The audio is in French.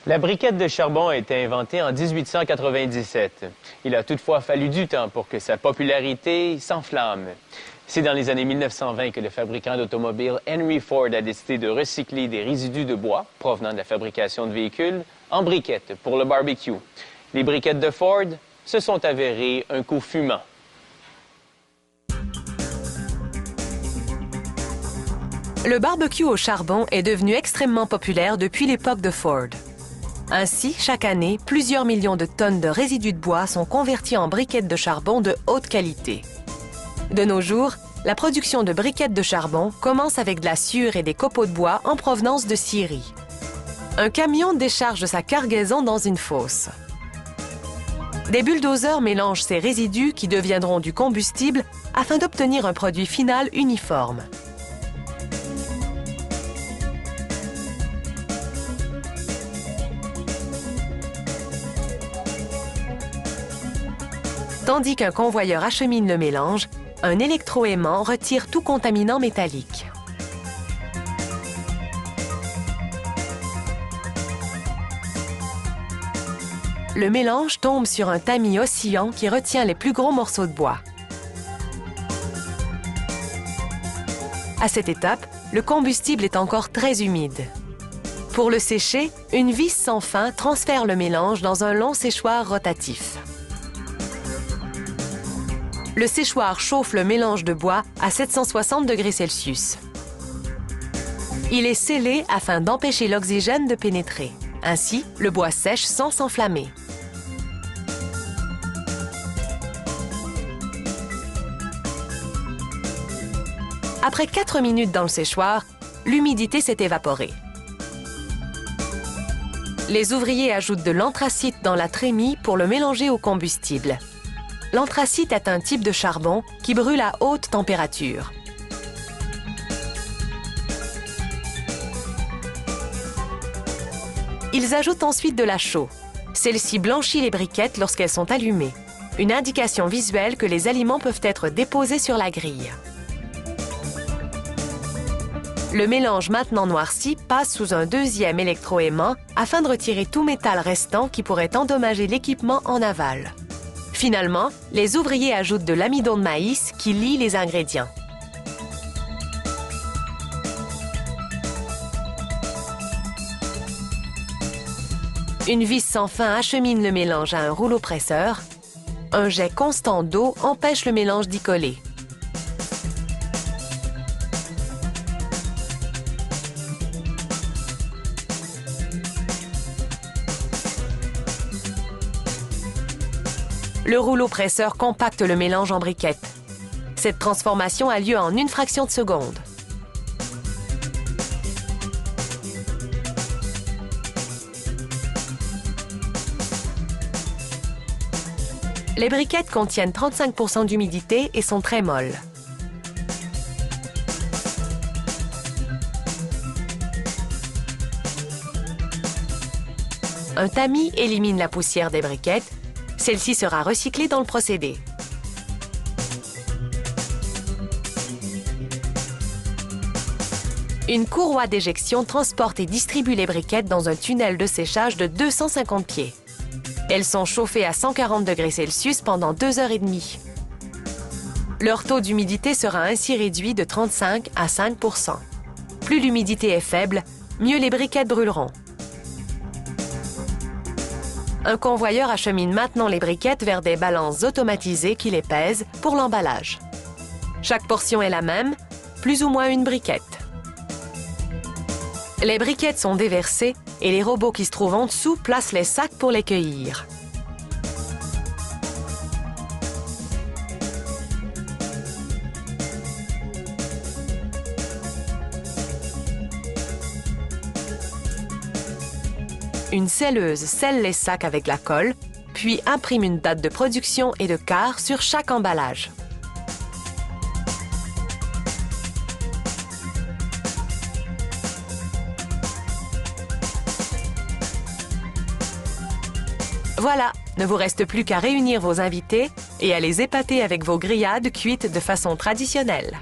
La briquette de charbon a été inventée en 1897. Il a toutefois fallu du temps pour que sa popularité s'enflamme. C'est dans les années 1920 que le fabricant d'automobiles Henry Ford a décidé de recycler des résidus de bois provenant de la fabrication de véhicules en briquettes pour le barbecue. Les briquettes de Ford se sont avérées un coup fumant. Le barbecue au charbon est devenu extrêmement populaire depuis l'époque de Ford. Ainsi, chaque année, plusieurs millions de tonnes de résidus de bois sont convertis en briquettes de charbon de haute qualité. De nos jours, la production de briquettes de charbon commence avec de la sciure et des copeaux de bois en provenance de Syrie. Un camion décharge sa cargaison dans une fosse. Des bulldozers mélangent ces résidus qui deviendront du combustible afin d'obtenir un produit final uniforme. Tandis qu'un convoyeur achemine le mélange, un électroaimant retire tout contaminant métallique. Le mélange tombe sur un tamis oscillant qui retient les plus gros morceaux de bois. À cette étape, le combustible est encore très humide. Pour le sécher, une vis sans fin transfère le mélange dans un long séchoir rotatif. Le séchoir chauffe le mélange de bois à 760 degrés Celsius. Il est scellé afin d'empêcher l'oxygène de pénétrer. Ainsi, le bois sèche sans s'enflammer. Après 4 minutes dans le séchoir, l'humidité s'est évaporée. Les ouvriers ajoutent de l'anthracite dans la trémie pour le mélanger au combustible. L'anthracite est un type de charbon qui brûle à haute température. Ils ajoutent ensuite de la chaux. Celle-ci blanchit les briquettes lorsqu'elles sont allumées, une indication visuelle que les aliments peuvent être déposés sur la grille. Le mélange maintenant noirci passe sous un deuxième électroaimant afin de retirer tout métal restant qui pourrait endommager l'équipement en aval. Finalement, les ouvriers ajoutent de l'amidon de maïs qui lie les ingrédients. Une vis sans fin achemine le mélange à un rouleau presseur. Un jet constant d'eau empêche le mélange d'y coller. Le rouleau presseur compacte le mélange en briquettes. Cette transformation a lieu en une fraction de seconde. Les briquettes contiennent 35% d'humidité et sont très molles. Un tamis élimine la poussière des briquettes. Celle-ci sera recyclée dans le procédé. Une courroie d'éjection transporte et distribue les briquettes dans un tunnel de séchage de 250 pieds. Elles sont chauffées à 140 degrés Celsius pendant 2 heures et demie. Leur taux d'humidité sera ainsi réduit de 35 à 5%. Plus l'humidité est faible, mieux les briquettes brûleront. Un convoyeur achemine maintenant les briquettes vers des balances automatisées qui les pèsent pour l'emballage. Chaque portion est la même, plus ou moins une briquette. Les briquettes sont déversées et les robots qui se trouvent en dessous placent les sacs pour les cueillir. Une selleuse scelle les sacs avec la colle, puis imprime une date de production et de quart sur chaque emballage. Voilà, ne vous reste plus qu'à réunir vos invités et à les épater avec vos grillades cuites de façon traditionnelle.